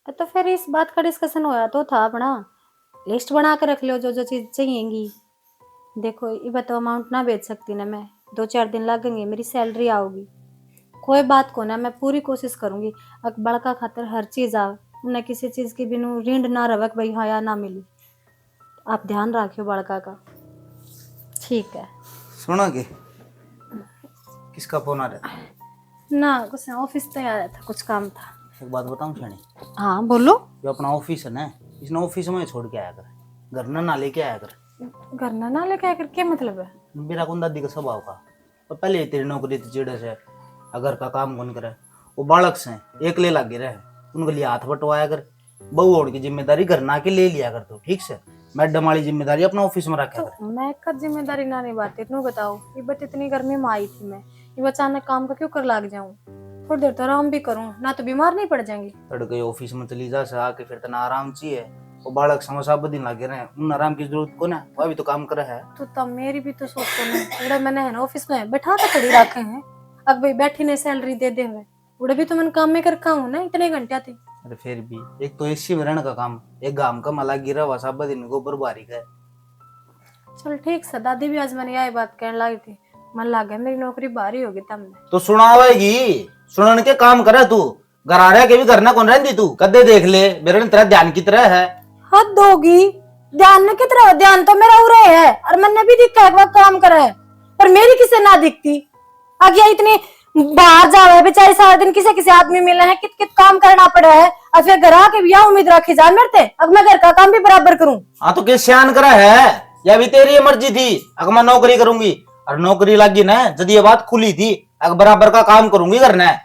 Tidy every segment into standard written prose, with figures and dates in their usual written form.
तो फिर इस बात का डिस्कशन होया तो था अपना। लिस्ट बना के रख लो जो जो चीज चाहिएगी। देखो ये बताओ अमाउंट ना बेच सकती ना मैं। 2-4 दिन लगेंगे, मेरी सैलरी आओगी। कोई बात को ना, मैं पूरी कोशिश करूंगी अकबर का खातर हर चीज आवे। उन्हें किसी चीज की बिनु ऋण ना रवे कि भाई हाँ या ना मिली। आप ध्यान रखियो बड़का का। ठीक है सुनो कि किसका फोन आ रहा है? ना, कुछ ऑफिस पे आया था, कुछ काम था। एक बात बताऊं छानी, हाँ बोलो। जो अपना ऑफिस है ना, इसने ऑफिस में छोड़ के आया कर, घर ना लेके आया कर। घर ना लेके आकर क्या मतलब है? मेरा कौन दादी का स्वभाव का, और पहले ही तेरी नौकरी थी चिड़े से, अगर का काम कौन करे। वो बालक से एकले लागे रहे, उनके लिए हाथ बटवाया कर। बहू और की जिम्मेदारी घर ना के ले लिया कर तू, ठीक से। मैडम वाली जिम्मेदारी अपना ऑफिस में रखा कर। मैं का जिम्मेदारी ना निभाती तू बताओ। ये बत इतनी गर्मी में आई थी मैं, ये अचानक काम का क्यों कर लाग जाऊं? थोड़ी देर तो आराम भी करूं ना, तो बीमार नहीं पड़ जाएंगी। तड़के ऑफिस में चली जा से आके फिर तना आराम चाहिए। वो बालक समोसा बदी लागे रहे, उन आराम की जरूरत को ना, वो भी तो काम करे है। तो तब मेरी भी तो सोचो ना, उड़े मैंने है ना ऑफिस में बैठा के थोड़ी रखे हैं। अब भाई बैठी ने सैलरी दे दे हुए, उड़े भी तो मैंने काम में कर का हूं ना इतने घंटे थे। अरे फिर भी एक तो एसी में रहने का काम, एक गांव का मला गिरा हुआ सब दिन गोबर बारी का है। चल ठीक से, दादी भी आज मैंने यही बात कहने लगी थी। मन लग गया मेरी नौकरी बाहर ही होगी तब में। तो सुनावेगी, सुनने के काम करे तू। घर आ रहा के भी घर ना कौन रहती तू, कदे देख ले मेरे ने तेरा ध्यान की तरह है। हद होगी, ध्यान न कितना ध्यान तो मेरा उरे है, और मैंने भी दिखा है वक्त काम करा है, पर मेरी किसे ना दिखती। आगे इतनी बाहर जावे बेचारे, सारा दिन किसे किसे आदमी मिले हैं, कित कित काम करना पड़ा है, और फिर घर आके भी यहाँ उम्मीद रखी जान मेरे। अब मैं घर का काम भी बराबर करूं। हाँ तो किस सियान करा है, या भी तेरी मर्जी थी अगर मैं नौकरी करूंगी, और नौकरी लगी ना जब ये बात खुली थी, अगर बराबर का काम करूंगी करना है।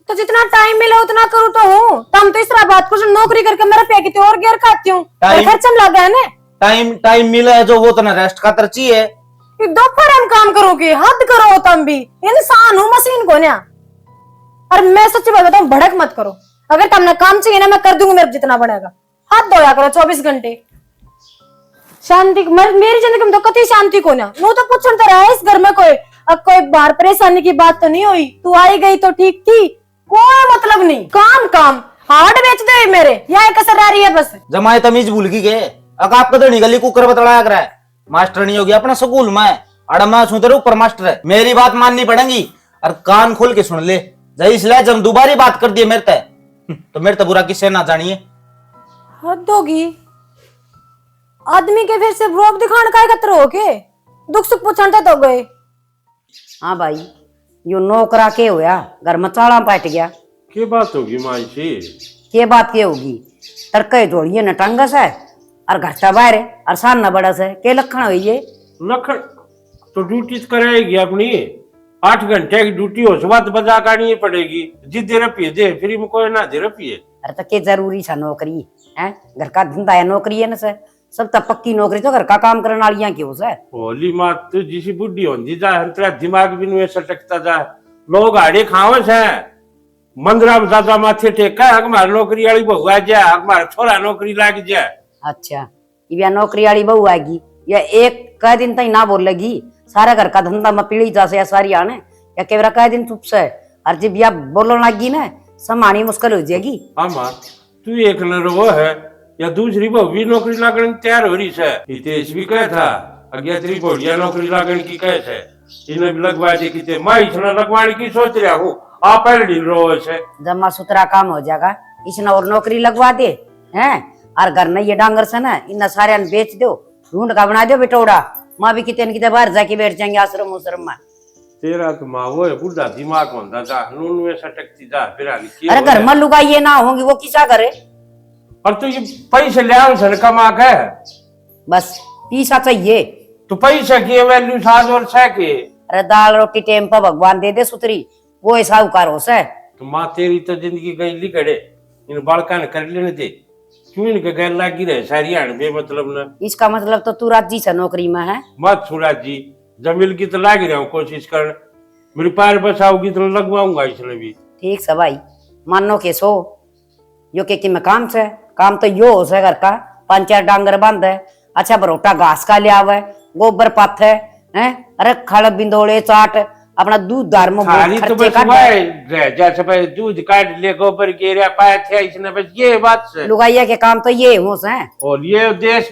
तो जितना टाइम मिले उतना करूँ तो हूँ। तम तो इस तरह बात कुछ नौकरी करके मेरा पैकेट और गेर खाती हूँ, खर्चम लगा है ना। टाइम मिला है जो वो तो ना रेस्ट का तरची है। दोपहर हम काम करोगे, हद करो तुम भी। इंसान हूँ मशीन को ना। और मैं सच्ची बात बताऊं, भड़क मत करो। अगर तुमने काम चाहिए ना, मैं कर दूंगी मेरे जितना बनेगा। हाथ धोया करो 24 घंटे। शांति मेरी जिंदगी में तो कति शांति को ना। वो तो पूछन तो रहा है इस घर में कोई अब कोई बाहर परेशानी की बात तो नहीं हुई। तू आई गई तो ठीक थी, कोई मतलब नहीं। काम काम हार्ड बेच दे मेरे, यह कसर आ रही है बस। जमाए तमीज भूल की गए, अगर आपका तो निगली कुकर बतलाया कर है। मास्टर नहीं होगी अपना स्कूल में, अड़मा सुनते ऊपर मास्टर है। मेरी बात माननी पड़ेगी, और कान खोल के सुन ले। जय इसलिए जब दोबारा बात कर दिए मेरे ते, तो मेरे तो बुरा किससे ना जानिए। हद होगी। आदमी के फिर से रोक दिखाने का एकत्र हो के दुख सुख पूछते तो गए। हाँ भाई, यो नौकरा के होया घर में चाला पाट गया। के बात होगी माई से? के बात के होगी, तड़के जोड़िए नटंगस है, और घर का बाहर है, और सान न बड़स है। के लक्षण हुई ये? लखन तो ड्यूटी कराएगी अपनी। 8 घंटे की ड्यूटी हो, सुबह बजा काटनी पड़ेगी। जिद्दे रपिए दे फ्री में कोई ना दे रपिए। अरे तो के जरूरी सा नौकरी है, घर का धंधा है, नौकरी है ना सर। सब तब पक्की नौकरी तो घर का काम करने वाली क्यों सर? होली मात तो जिसी बुढ़ी होती जा, तेरा दिमाग भी नहीं सटकता जा। लोग आड़े खावस है, मंदिरा में दादा माथे टेका हमारी नौकरी वाली बहू आ जाए, हमारा छोरा नौकरी लाग जाए। अच्छा, ये नौकरी वाली बहू आएगी या एक कई दिन तक ना बोलेगी? सारा घर का धंधा में पीढ़ी जा से सारी आने, या केवरा कई दिन चुप से? और जब यह बोलने लगी ना, संभालनी मुश्किल हो जाएगी। हाँ माँ, तू एक वो है या दूसरी बहू भी नौकरी लागने की तैयार हो रही है। हितेश भी कहे था अज्ञा तेरी बढ़िया नौकरी लागने की कहे थे, इन्हें भी लगवा दे कि मैं इसने लगवाने की सोच रहा हूँ। आप पहले ढील रहो है, जमा सुथरा काम हो जाएगा, इसने और नौकरी लगवा दे हैं। और घर में ये डांगर से ना इन सारे बेच दो, ढूंढ का बना दो बिटोड़ा। माँ भी कितने कितने बाहर जाके बैठ जाएंगे आश्रम उश्रम में। तेरा तो माँ वो है बुढ़ा दिमाग होता जा, नून में सटकती जा फिर। अरे घर में लुगाइए ना होंगी वो किसा करे? और तो ये पैसे ले आओ सर कमा के, बस पैसा चाहिए तो पैसा की वैल्यू 7 वर्ष है के। अरे दाल रोटी टेम पर भगवान दे दे सुतरी, वो ऐसा उकार हो से। तो माँ तेरी तो जिंदगी गई लिखड़े, इन बालका ने कर लेने दे। क्यों इनके गैर लागी रहे सारी आने बेमतलब न? इसका मतलब तो तू राजी से नौकरी में है? मत छुड़ा जी, जमील की तो लाग रहा हूँ कोशिश कर। मेरी पैर बसाओगी तो लगवाऊंगा इसने भी। ठीक है भाई, मानो के सो यो के मैं काम से काम तो यो हो से घर का 5-4 डांगर बंद है। अच्छा बरोटा घास का ले आवे, गोबर पाथ है, अरे खड़ बिंदोड़े चाट, अपना दूध दार में थारी तो खर्चे बस काट भाई जैसे भाई दूध काट ले गोबर गिरा पाया थे इसने बस ये बात से लुगाइया के काम तो ये हो से और ये देश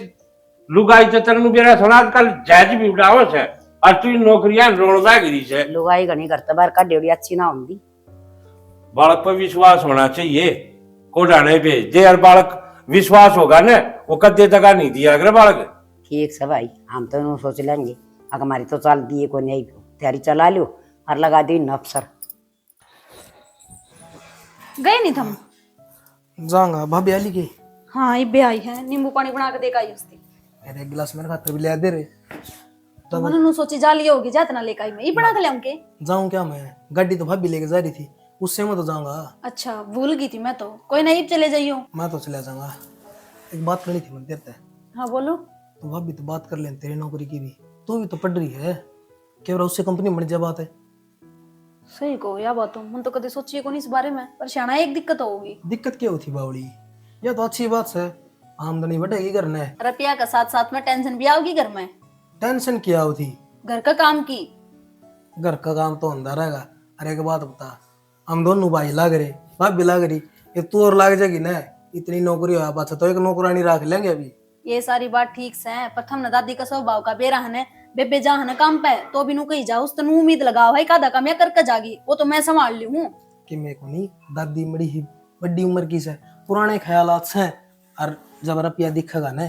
लुगाई तो तेरे मेरा थोड़ा कल जज भी उड़ाओ से और तू नौकरियां रोड़वा गिरी से लुगाई घनी करता बार का डेड़ी अच्छी ना होंगी। बालक पर विश्वास होना चाहिए कोडाने पे जे यार बालक विश्वास होगा ना वो कद्दे तक नहीं दिया अगर बालक ठीक से भाई हम तो यूं सोच लेंगे अगर हमारी तो चाल दिए को नहीं तैयारी चला लो और लगा दी अफसर। गए नहीं थम? जाऊंगा भाभी आली की। हाँ ये आई है, नींबू पानी बना के देगा उसकी। अरे एक गिलास मेरे खातर भी ले दे रहे। तो मैंने नु सोची जा लिया होगी जातना लेकर आई मैं ये बना के ले उनके। जाऊं क्या मैं, गाड़ी तो भाभी लेके जा रही थी, उससे मैं तो जाऊंगा। अच्छा भूल गई थी मैं तो, कोई नहीं चले जाइयो। मैं तो चला जाऊंगा। एक बात करनी थी, मुझे देता है। हाँ बोलो। तो भाभी तो बात कर ले तेरी नौकरी की भी, तू भी तो पढ़ रही है, क्या उससे कंपनी बन जा बात है। सही को या बात मन तो कभी सोचिए को नहीं इस बारे में, पर शाना एक दिक्कत होगी। दिक्कत क्या होती बावड़ी, यह तो अच्छी बात है, आमदनी बढ़ेगी घर में। रुपया का साथ साथ में टेंशन भी आओगी घर में। टेंशन क्या होती, घर का काम की। घर का काम तो अंधा रहेगा। अरे एक बात बता, हम दोनों भाई लाग रहे, भाभी लाग रही, ये तू और लाग जाएगी ना, इतनी नौकरी हो पाछा तो एक नौकरानी रख लेंगे अभी। ये सारी बात ठीक से है, पर थम न दादी का स्वभाव का बेरा है बेबे जा है काम पे तो भी नु कही जा उस तनु उम्मीद लगाओ है कादा काम या करके जागी, वो तो मैं संभाल ली हूँ कि मैं को नहीं, दादी बड़ी ही बड़ी उम्र की से, पुराने ख्यालात से, और जब रुपया दिखेगा ना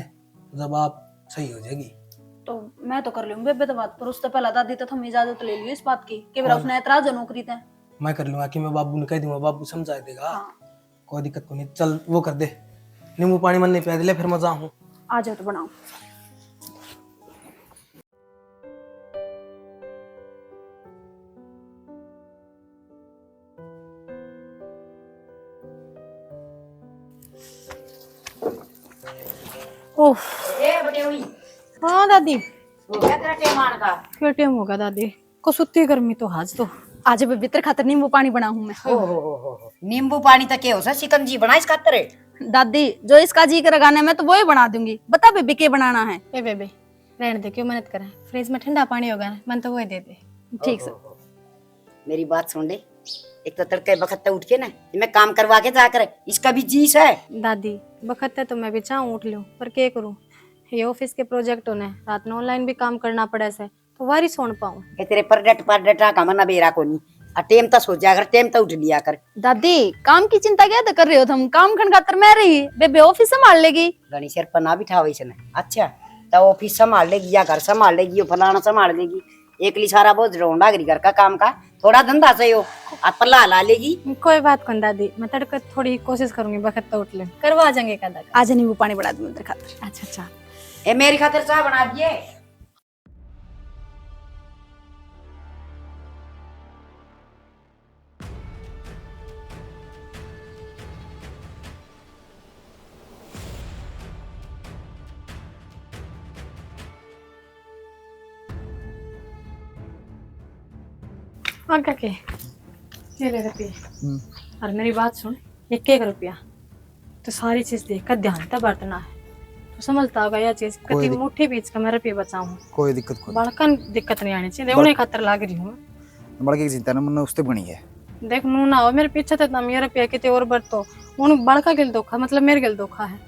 जब आप सही हो जाएगी तो मैं तो कर लूंगी बेबे तो बात, पर उससे पहला दादी तो थम इजाजत ले लियो इस बात की कि मेरा उसने एतराज है नौकरी ते। मैं कर लूंगा कि मैं बाबू ने कह दूंगा, बाबू समझा देगा। कोई दिक्कत को नहीं, चल वो कर दे, नींबू पानी मन नहीं पिया दिले, फिर मैं जाऊँ। आ जाओ तो बनाओ। ओह हाँ दादी क्या टाइम होगा दादी को, सुती गर्मी तो आज तो आज बेबितर खातर नींबू पानी बना हूँ मैं। नींबू पानी तक के हो सा शिकंजी बना इस खातर है। दादी जो इसका जी कर गाने में तो वो ही बना दूंगी, बता बेबी के बनाना है। ए बेबे रहने दे, क्यों मेहनत करें, फ्रिज में ठंडा पानी होगा ना, मन तो वो ही दे दे। ठीक से मेरी बात सुन ले, एक तो तड़के बखत उठ के ना मैं काम करवा के जाकर इसका भी जीस है। दादी बखत है तो मैं भी चाहूँ उठ लूँ, पर क्या करूँ, ये ऑफिस के प्रोजेक्ट होने रात में ऑनलाइन भी काम करना पड़े से, तो वारी सोन पाऊँ। ये तेरे परडेट का मना बेरा को नहीं, और टेम तो सो जा कर, टेम तो उठ लिया कर। दादी काम की चिंता क्या तो कर रहे हो तुम, काम खंड खातर मैं रही बेबे ऑफिस संभाल लेगी। गणी सिर पर ना बिठा वैसे ना, अच्छा तो ऑफिस संभाल लेगी या घर संभाल लेगी, फलाना संभाल लेगी, एकली सारा बोझ रोंडा घर का काम का, थोड़ा धंधा से हो पल्ला ला लेगी। कोई बात कौन दादी, मैं तड़के थोड़ी कोशिश करूंगी बखत तो उठ ले, करवा जाएंगे कदा। आज नींबू पानी बना दूं तेरे खातर। अच्छा अच्छा ए मेरी खातिर चाय बना दिए। आगे के ये ले रुपये, और मेरी बात सुन, एक एक रुपया तो सारी चीज देख कर ध्यान तक बरतना है, तो समझता होगा यह चीज कति मुट्ठी बीच का मैं रुपये बचाऊं। कोई दिक्कत कोई बड़कन दिक्कत नहीं आनी चाहिए, उन्हें खातर लाग रही हूँ। बड़के की चिंता ना मन उसते बनी है। देख नू ना हो मेरे पीछे तो मेरा रुपया कितने और बढ़ तो उन बड़का गिल धोखा, मतलब मेरे गिल धोखा है।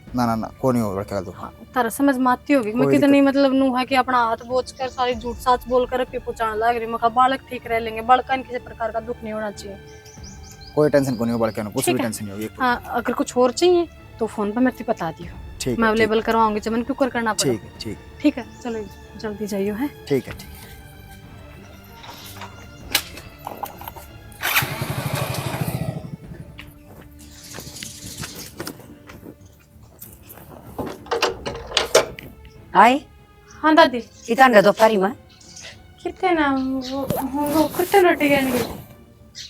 ना ना ना कोई नहीं हो बड़के का दुख। तारा समझ माती होगी मैं कितनी मतलब नू है कि अपना हाथ बोझ कर सारी झूठ साच बोल कर रुपये पहुंचाने लग रही, मैं बालक ठीक रह लेंगे, बड़कन किसी प्रकार का दुख नहीं होना चाहिए। कोई टेंशन को नहीं हो बड़के, कुछ भी टेंशन नहीं होगी। हाँ अगर कुछ और चाहिए तो फोन पे मेरे को बता दियो, ठीक मैं है अवेलेबल करवाऊंगी, जब क्यों कर करना पड़े। ठीक है ठीक है ठीक है चलो जल्दी जाइयो है। ठीक है ठीक है। हाय हाँ दादी इतना दोपहरी में कितने ना वो कितने रोटी गए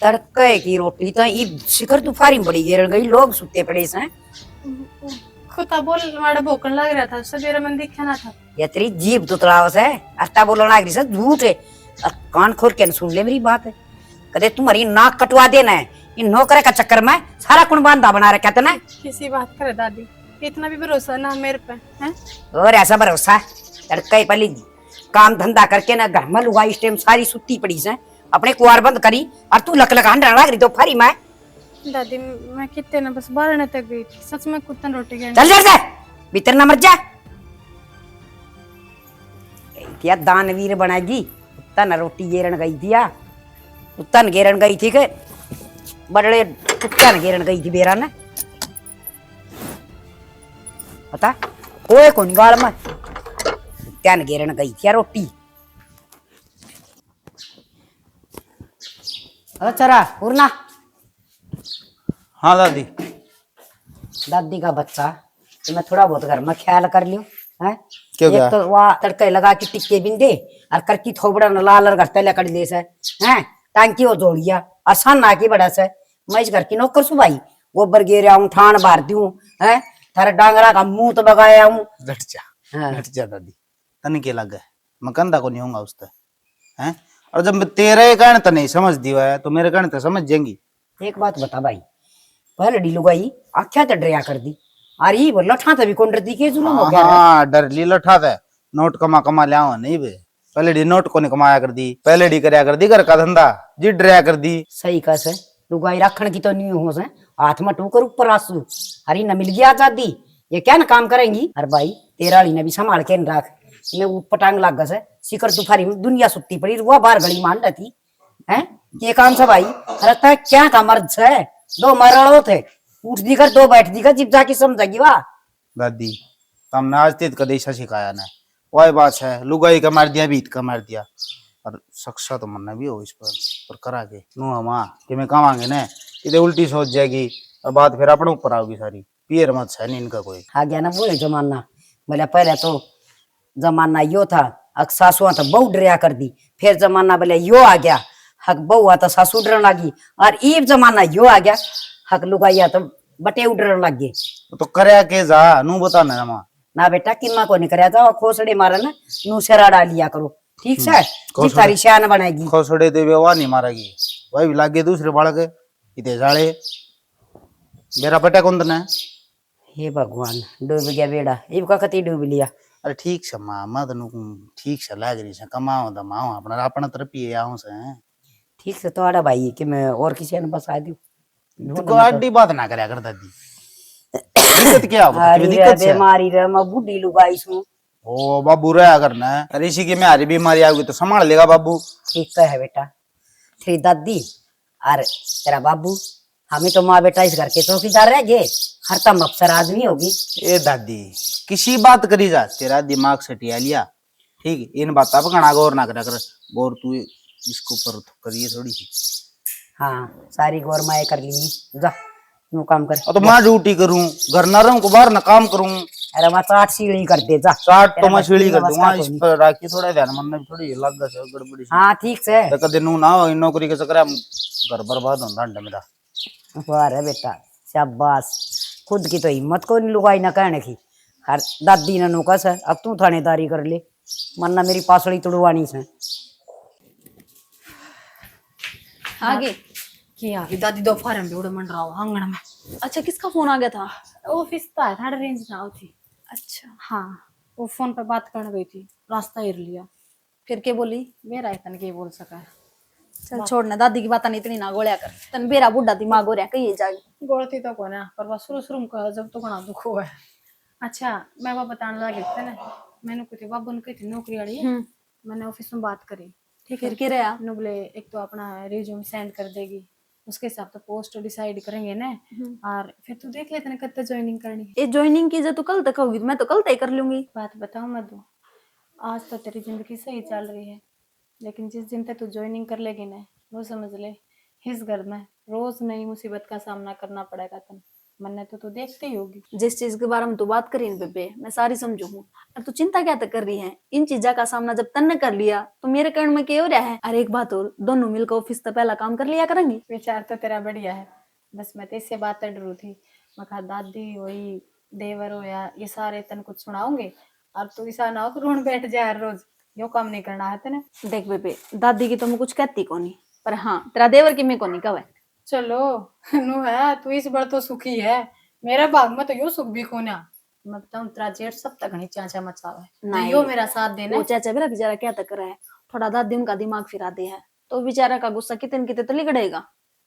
तड़के की रोटी तो ये शिखर दोपहरी में बड़ी गिर गई, लोग सुते पड़े से। खुदा बोल माड़ा भोकन लग रहा था, सवेरे मन दिखा ना था। ये तेरी जीभ दुतलाव से अष्टा बोलना लग रही से, झूठ है। कान खोल के सुन ले मेरी बात है, कदे तुम्हारी नाक कटवा देना है, इन नौकरे का चक्कर में सारा कुण बांधा बना रखा था ना। किसी बात करे दादी, इतना भी भरोसा ना मेरे पे है। और ऐसा भरोसा तड़का ही पली काम धंधा करके ना घर में लुगाई इस टाइम सारी सुत्ती पड़ी से अपने कुआर बंद करी और तू लक लगान रहा रही तो फारी मैं दादी मैं कितने ना बस 12 तक गई थी सच में कुत्तन रोटी गई चल जा भीतर ना मर जा क्या दानवीर बनाएगी उत्तन रोटी गेरन गई थी या उत्तन गेरन गई थी के बड़े उत्तन गेरन गई थी बेरा ने पता कोई कौन गाल में उत्तन गेरन गई थी या रोटी चरा पूर्णा हाँ दादी। दादी का बच्चा तो मैं थोड़ा बहुत घर में ख्याल कर लियो है क्यों क्या? एक तो वहाँ तड़के लगा के टिक्के बिंदे और करकी थोबड़ा न लाल और घर तले कर दे से हैं टांकी वो जोड़िया और सन आके बड़ा से मैं इस घर की नौकर सुबाई गोबर गिर आऊं ठान बार दूं है थारा डांगरा का मुंह तो बगाया हूं घट जा हाँ। घट जा दादी तन के लग गए मैं कंधा को नहीं होऊंगा उससे हैं और जब मैं तेरे कहने तो नहीं समझ दिया है तो मेरे कहने तो समझ जाएंगी। एक बात बता भाई पहले डी लुगाई आख्या तो डरिया कर दी अरे वो लठा तभी कौन डरती के जुलूम हो गया हाँ डर ली लठा था नोट कमा कमा लिया नहीं बे पहले डी नोट को नहीं कमाया कर दी पहले डी करया कर दी घर का धंधा जी डरिया कर दी सही कह से लुगाई रखने की तो नहीं हो से हाथ में टूकर ऊपर आंसू अरे न मिल गया आजादी ये क्या ना काम करेंगी अरे भाई तेरा ने भी संभाल के न रख मैं पटांग लाग से शिखर तुफारी में दुनिया सुत्ती पड़ी वो बार घड़ी मान रहती है ये काम से भाई अरे क्या का मर्द से दो मरड़ो थे उठ दी कर दो बैठ दी कर जिप जाके समझेगी वाह दादी तुमने आज तेज कदे ऐसा सिखाया ना वही बात है लुगाई का मार दिया बीत का मार दिया और सक्सा तो मरना भी हो इस पर करा के नु माँ कि मैं कमांगे ना इधर उल्टी सोच जाएगी और बात फिर अपने ऊपर आओगी सारी पियर मत है नहीं इनका कोई आ गया ना वो जमाना बोले पहले तो जमाना यो था अक सासुआ तो बहु डरिया कर दी फिर जमाना बोले यो आ गया हक बहुआ तो सासू डरन लगी और ईब जमाना यो आ गया हक लुगाइया तो बटे उडरन लग गए तो करया के जा नु बता ना माँ ना बेटा किन्ना को नहीं कराया जाओ खोसड़े मारा ना नू सेरा डालिया करो ठीक से जी तारी शान बनाएगी खोसड़े देवे वह नहीं मारेगी वही भी लागे दूसरे बालक इतने जाड़े मेरा बेटा कौन दना हे भगवान डूब गया बेड़ा इब का कति डूब लिया अरे ठीक से माँ मत नु ठीक से लाग रही से कमाओ दमाओ अपना अपना तरफ ही आऊं से ठीक से तो आड़ा भाई कि मैं और किसी ने बसा दूं तो को अड्डी बात ना करया कर दादी दिक्कत क्या होती है दिक्कत से बीमारी रे मैं बूढ़ी लुगाई सू ओ बाबू रहा करना है अरे इसी की में हरी बीमारी आएगी तो संभाल लेगा बाबू ठीक तो है बेटा तेरी दादी और तेरा बाबू हमें तो माँ बेटा इस घर के चौकीदार रह गए हर तम अफसर आदमी होगी ए दादी किसी बात करी जा तेरा दिमाग सटिया लिया ठीक इन बातों पर गणा गौर ना करा कर गौर तू इसको पर करिए थोड़ी सी हाँ सारी गौर माए कर लेंगी जा यूं काम कर तो मैं ड्यूटी करूं घर ना रहूं को बाहर ना काम करूं अरे मैं चाट सीढ़ी कर दे जा चाट तो तेरा मैं सीढ़ी कर बस दूंगा का इस कोई पर राखी थोड़ा ध्यान मन में थोड़ी लग गया गड़बड़ी सी हाँ ठीक से तो कदे नू ना हो इन नौकरी के चक्कर में घर बर्बाद होता है मेरा वाह रे बेटा शाबाश खुद की तो हिम्मत को नहीं लुगाई ना कहने की हर दादी ने नो कस अब तू थानेदारी कर ले मन्ना मेरी पासड़ी तुड़वानी से आगे कि आगे दादी दोपहर में उड़ मंड रहा हो आंगन में अच्छा किसका फोन आ गया था ऑफिस तो है था रेंज ना थी अच्छा हाँ वो फोन पे बात करने गई थी रास्ता हिर लिया फिर के बोली मेरा इतन के बोल सका है चल छोड़ना दादी की बात नहीं इतनी ना गोलिया कर तन बेरा बुढ़ा दिमाग हो रहा कही जाएगी गोड़ती तो कोने पर बस शुरू में कहा जब तो घना दुख हुआ है अच्छा मैं वो बताने लगी थी ना मैंने कुछ बाबू ने कही थी नौकरी वाली है मैंने ऑफिस में बात करी ठीक है फिर के रहा नु बोले एक तो अपना रिज्यूम सेंड कर देगी उसके हिसाब से पोस्ट डिसाइड करेंगे ना और फिर तू देख लेते ना कब ज्वाइनिंग करनी है ये ज्वाइनिंग की जो तू कल तक होगी मैं तो कल तय कर लूंगी बात बताऊं मैं तो आज तो तेरी जिंदगी सही चल रही है लेकिन जिस दिन तक तू ज्वाइनिंग कर लेगी ना वो समझ ले इस घर में रोज नई मुसीबत का सामना करना पड़ेगा तुम मन्ने तो देखती ही होगी जिस चीज के बारे में तू बात करी बेबे मैं सारी समझू हूँ और तू चिंता क्या तक कर रही है इन चीजों का सामना जब तन्ने कर लिया तो मेरे कर्ण में क्या हो रहा है अरे एक बात और दोनों मिलकर ऑफिस तो पहला काम कर लिया करेंगे विचार तो तेरा बढ़िया है बस मैं तो इससे बात डरू थी मैं कहा दादी वही देवर हो या ये सारे तन कुछ सुनाओगे और तू ऐसा ना हो कि रोन बैठ जाए हर रोज यो काम नहीं करना है तेने देख बेबे दादी की तो मैं कुछ कहती को नहीं पर हाँ तेरा देवर की मैं को नहीं कवे चलो नु है तू इस बार तो सुखी है मेरा भाग में तो यो सुख भी खोना मैं बताऊं तेरा जेठ सब तक घनी चाचा मचावा है नहीं। यो मेरा साथ देना वो चाचा मेरा बेचारा क्या तक रहा है, थोड़ा दादी उनका दिमाग फिरा दे है तो बेचारा का गुस्सा कितने कितने तो लिगड़ेगा।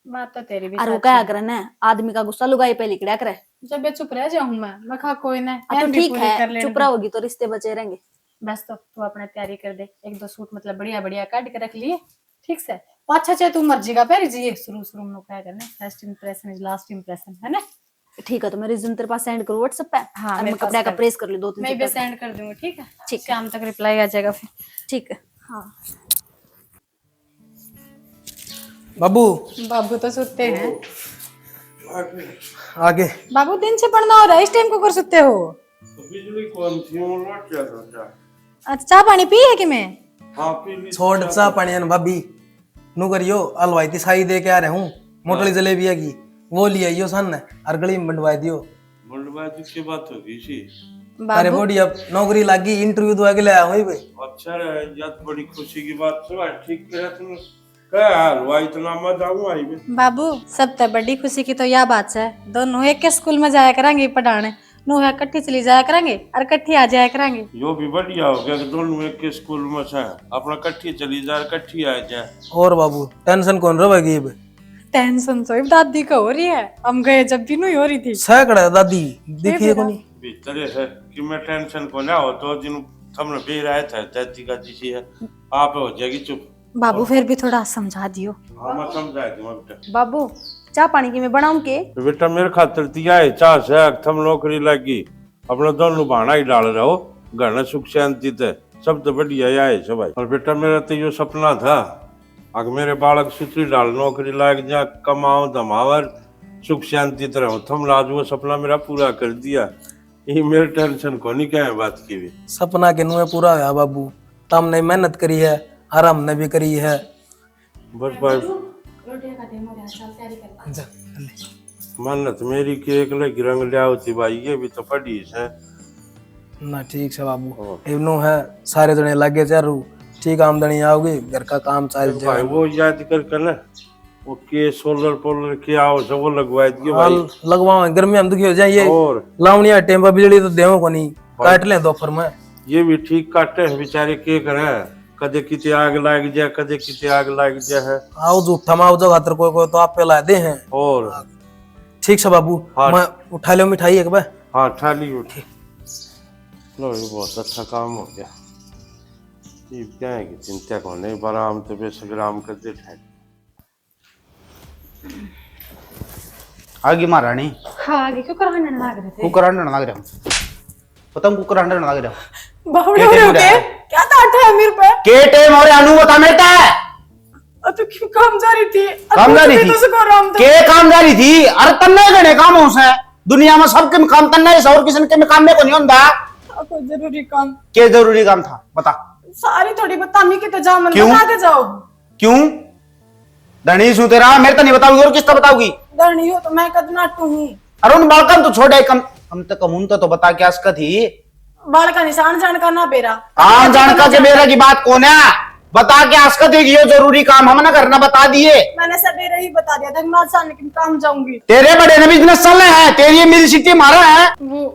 बात तो तेरी भी और वो सच क्या है। करे ना, आदमी का गुस्सा लुगाई पे लिकड़ा करे। जब ये चुप रह जाऊं मैं खा कोई ना तो बहन भी ठीक पूरी कर है, लेने चुप रहोगी तो रिश्ते बचे रहेंगे। बस तो तू अपना तैयारी कर दे, एक दो सूट मतलब बढ़िया बढ़िया काट के रख लिए, ठीक से। अच्छा अच्छा तू मर्जी का पहन जी, शुरू शुरू में क्या करना, first impression is last impression, है ना। ठीक है, तो मैं रिज्यूम तेरे पास सेंड करूँ व्हाट्सएप पे। हाँ, और मेरे मैं पास कपड़े का कर। प्रेस कर लूँ 2-3 मैं भी सूट का। सेंड कर दूंगी, ठीक है। ठीक है। शाम तक रिप्लाई आ जाएगा फिर। ठीक है। हाँ बाबू बाबू तो सुते हैं। आगे बाबू दिन से पढ़ना हो रहा है, इस टाइम को कर सुते हो। तो बिजली कौन थी वो लौट क्या था? अच्छा चाय पानी पी है कि मैं? हाँ पी ली। छोड़ सा पानी भाभी नु करियो अलवाई थी साई दे के आ रहे हूँ मोटली जलेबी है की वो ले आइयो सन और गली में बंटवा दियो। बंडबाजी की बात हो गई थी। अरे बोडी अब नौकरी लागी इंटरव्यू दवा के ले आया हूँ भाई। अच्छा है, या तो बड़ी खुशी की बात सुना, ठीक करे तुम क्या हाल हुआ, इतना मत आऊँ आई में। बाबू सब तो बड़ी खुशी की तो यह बात है, दोनों एक के स्कूल में जाया करेंगे पढ़ाने, नु है कट्ठी चली जाया करेंगे और कट्ठी आ जाया करेंगे। यो भी बढ़िया हो गया कि दोनों एक के स्कूल में से अपना कट्ठी चली जाए कट्ठी आ जाए। और बाबू टेंशन कौन रहेगी अब? टेंशन तो दादी को हो रही है, हम गए जब भी नहीं हो रही थी। सैकड़ा दादी दिखिए को नहीं भीतर है कि मैं टेंशन को ना हो तो जिन हमने बे रहा था दादी का जिसी है आप हो जाएगी चुप। बाबू फिर भी थोड़ा समझा दियो। हाँ मैं समझा दूंगा बेटा। बाबू चाय पानी की मैं बनाऊं के? तो बेटा मेरे खातर दिया है चाह से थम नौकरी लगी, अपना दोनों बहाना ही डाल रहे हो, घर में सुख शांति थे सब तो बढ़िया है सब भाई। और बेटा मेरा तो ये सपना था अगर मेरे बालक सुतरी डाल नौकरी लाग जा कमाओ धमावर सुख शांति तरह थम लाज वो सपना मेरा पूरा कर दिया। ये मेरे टेंशन को नहीं क्या है बात की भी। सपना के नुए पूरा हुआ बाबू, तुमने मेहनत करी है और हमने भी करी है। बस भाई मेहनत मेरी के एक लगी रंग लिया होती भाई, ये भी तो पढ़ी है ना। ठीक है बाबू इवनो है सारे जने लागे चारू ठीक आमदनी आओगी घर का काम चल भाई। जाए। वो याद कर ना वो के सोलर पोलर के आओ सब वो लगवा दिए भाई। लगवाओ गर्मी हम दुखी हो जाए ये और लावनिया टेम्पा बिजली तो देवो को नहीं काट ले दोपहर में। ये भी ठीक काटे हैं बेचारे के करे कदे किते आग लाग जाए कदे किते आग लाग जाए। आओ झूठा माओ जो खातर कोई कोई तो आप पे ला दे हैं। और ठीक है बाबू हाँ। मैं उठा लो मिठाई एक बार। हाँ थाली उठी लो, ये बहुत अच्छा काम हो गया। ये क्या है कि चिंता को नहीं बराम तो बेसग्राम कर दे ठाई। आगे महारानी हाँ आगे क्यों कराने लग रहे थे? कुकर अंडा लग रहा हूँ, पता हूँ कुकर अंडा लग रहा हूँ। बावड़े हो रहे हो क्या था अठा है मेरे पे? के टाइम और अनु बता मेरे तो क्यों काम जा रही थी? काम जा रही थी के काम जा रही थी। अरे तन्ने गणे काम हो से दुनिया में सबके काम तन्ने से और किसी के काम में को नहीं होता। कोई जरूरी काम? के जरूरी काम था बता। सारी थोड़ी बतामी के तो जाओ मन क्यों? बता के जाओ। क्यों धनी सू तेरा मेरे तो नहीं बताओगी और किसका बताओगी? धनी हो तो मैं कद नाटू हूँ। अरे उन बालकन तो छोड़े कम हम तो कमून तो बता क्या इसका थी बाल का निशान जान का ना बेरा आम जानका के मेरा की बात कौन है बता के आस्का देगी ये जरूरी काम हम ना करना बता दिए। मैंने सवेरे ही बता दिया था मैं साल लेकिन काम जाऊंगी। तेरे बड़े ने बिजनेस चलना है तेरी ये मिल सिटी मारा है। वो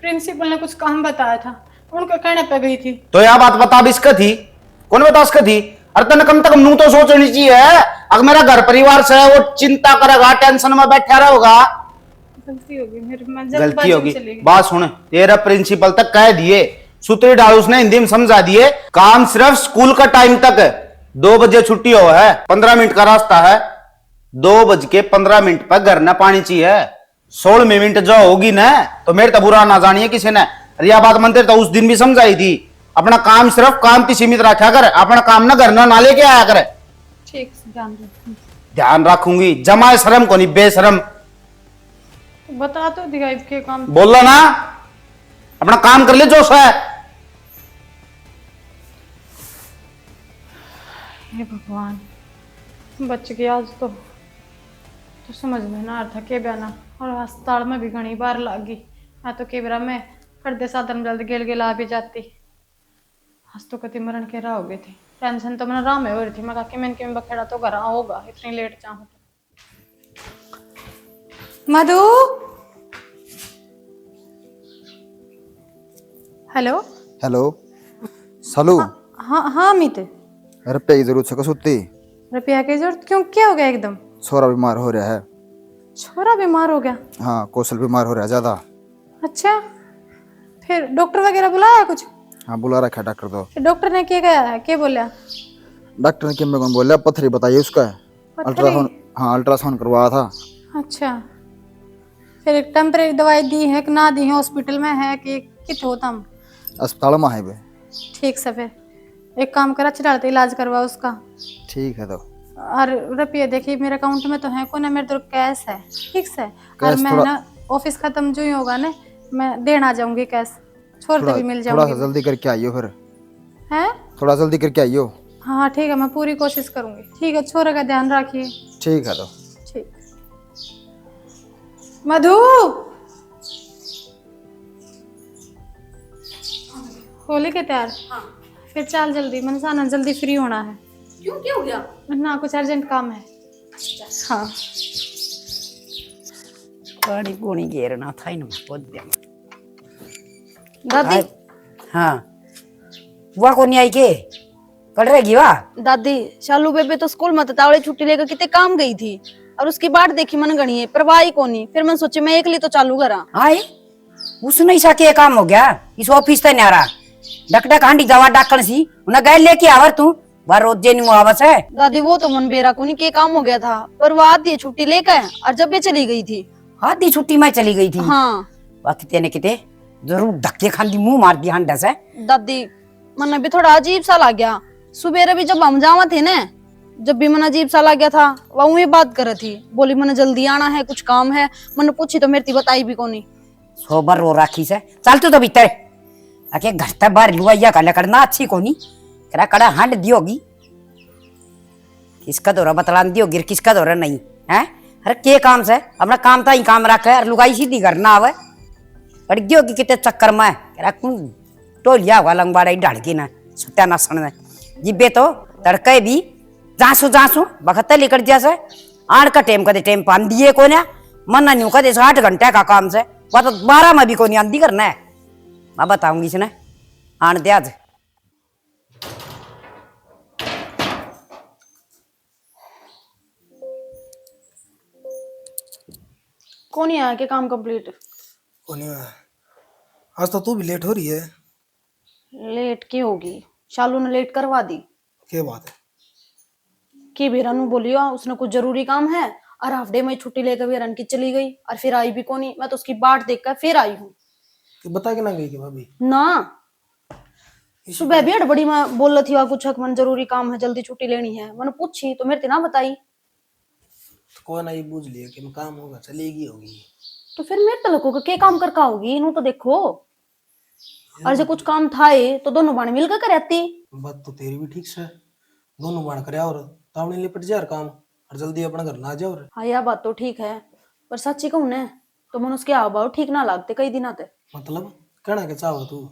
प्रिंसिपल ने कुछ काम बताया था उनके कहने पे गई थी। तो यह बात बता भी इसका थी कौन बता इसका थी? अरे तने कम तक नू तो सोचनी चाहिए अगर मेरा घर परिवार से है वो चिंता करेगा टेंशन में बैठा रहेगा। गलती होगी मेरी मैं गलती जल्दबाजी में होगी चली गई। बात सुन तेरा प्रिंसिपल तक कह दिए सूत्री डाल उसने हिंदी में समझा दिए काम सिर्फ स्कूल का टाइम तक है 2 बजे छुट्टी हो है 15 मिनट का रास्ता है 2:15 पर घर ना पानी चाहिए 16 मिनट जो होगी ना तो मेरे तो बुरा ना जानिए किसी ने। यह बात मंदिर तो उस दिन भी समझाई थी अपना काम सिर्फ काम की सीमित रखा कर अपना काम ना करना ना लेके आया करे। ठीक ध्यान रखूंगी जमाए शर्म को नहीं बेशरम बता तो दिया इसके काम। बोल ना अपना काम कर ले जो है। हे भगवान बच गया आज तो समझ में ना अर्थ के बयाना और अस्पताल में भी घनी बार लागी मैं तो केवरा में हृदय साधन जल्द गेल गेला भी जाती। आज तो कति मरण के रहा हो गई थी टेंशन तो मैंने राह में हो रही थी मैं कहा कि मैंने के बखेड़ा तो घर होगा इतनी लेट चाहूँ मधु हेलो। हेलो सालू हाँ हाँ अमित। रुपये की जरूरत है कसुत्ती रुपया की जरूरत क्यों, क्या हो गया एकदम? छोरा बीमार हो रहा है। छोरा बीमार हो गया? हाँ कौशल बीमार हो रहा है ज्यादा। अच्छा, फिर डॉक्टर वगैरह बुलाया कुछ? हाँ बुला रखा है डॉक्टर तो। फिर डॉक्टर ने क्या कहा है, क्या बोला? डॉक्टर ने क्या मेरे को बोला पत्थरी बताइए उसका। पत्थरी? अल्ट्रासाउंड, हाँ अल्ट्रासाउंड करवाया था। अच्छा, फिर एक टेम्परेरी दवाई दी है कि ना दी है? हॉस्पिटल में है कि कित हो तुम? अस्पताल में है बे। ठीक से, फिर एक काम कर, अच्छे डालते इलाज करवा उसका। ठीक है तो। और रुपये देखिए मेरे अकाउंट में तो है को ना, मेरे तो कैश है। ठीक से, और कैश मैं थोड़ा- ना ऑफिस खत्म जो ही होगा ना, मैं देना आ जाऊंगी कैश, छोड़ते भी मिल थोड़ा सा जाऊंगी। जल्दी करके आइयो फिर। है? थोड़ा जल्दी करके आइयो। हाँ ठीक है, मैं पूरी कोशिश करूंगी। ठीक है, छोरे का ध्यान रखिए। ठीक है तो। ठीक। मधु, होली के तैयार? फिर चल जल्दी, मैंने साना जल्दी फ्री होना है। क्यों, क्या हो गया? ना कुछ अर्जेंट काम है। हाँ। पानी कोनी घेरना था इन पोद्य में। दादी, हाँ वह कोनी आई के कर रहेगी वाह। दादी शालू बेबे तो स्कूल में तावड़े छुट्टी लेकर कितने काम गई थी, और उसकी बाट देखी मन गणी है, परवाही कोनी। फिर मैं सोची मैं एक लिए तो चालू करा। आए उसने ऐसा क्या काम हो गया इस ऑफिस तक नहीं आ रहा। डक हांडी दवा डाकन सी उन्हें गए लेके आवर तू वह रोज जे नहीं आवस है। दादी वो तो मन बेरा कोनी के काम हो गया था, पर वो आधी छुट्टी लेकर और जब ये चली गई थी। आधी छुट्टी में चली गई थी। हाँ वह किते न किते जरूर धक्के खान दी मुंह मार दी हांडा से। दादी मन भी थोड़ा अजीब सा लग गया। सुबेरे भी जब हम जावा थे ना, जब भी मन अजीब सा लग गया था, वह वही बात कर थी। बोली मन जल्दी आना है, कुछ काम है। मैंने पूछी तो मेरी बताई भी कोनी। सोबर रो राखी से चल तू तो भीतर आके घर तक बाहर लुआइया का करना अच्छी कोनी करा कड़ा हांड दियोगी। किसका दौरा बतलान दियो गिर किसका दौरा नहीं है। अरे के काम से अपना काम था ही काम रखा है, लुगाई सीधी करना आवे पड़ गयो कि कितने चक्कर में करा कौन टोलिया होगा लंगबाड़ा ढाल की ना सत्यानाशन में जिब्बे तो तड़के भी जासू जासू बखत लेकर जैसे आठ का टेम कदे टेम पान दिए को ना मन नहीं कदे 8 घंटे का काम से वह तो 12 में भी को नहीं आंधी करना है। मैं बताऊंगी इसने आन दे आज। कोनी आया के काम कंप्लीट? कोनी हुआ। आज तो तू भी लेट हो रही है। लेट की होगी, शालू ने लेट करवा दी। क्या बात है? कि बीरन बोलियो उसने कुछ जरूरी काम है, और हाफ डे में छुट्टी लेकर बीरन की चली गई, और फिर आई भी कोनी। मैं तो उसकी बाट देखकर फिर आई हूँ कि बता के ना गई कि भाभी? ना। सुबह भी हड़बड़ी में बोल रही थी वह कुछ मन जरूरी काम है, जल्दी छुट्टी लेनी है। मैंने पूछी तो मेरे ना बताई। तो कोई ना ये बूझ लिया कि काम होगा चलेगी होगी। तो फिर मेरे तलको का क्या काम करका होगी इन्हों तो देखो। और जो कुछ काम था ये तो दोनों बाण मिलकर कर आती। बात तो तेरी भी ठीक से, दोनों बाण करे और तावने लिपट जा काम और जल्दी अपना घर ना जाओ। हाँ यह बात तो ठीक है, पर सच्ची कहूँ ने तो मन उसके हाव भाव ठीक ना लगते कई दिन आते। मतलब कहना के चाहो तू?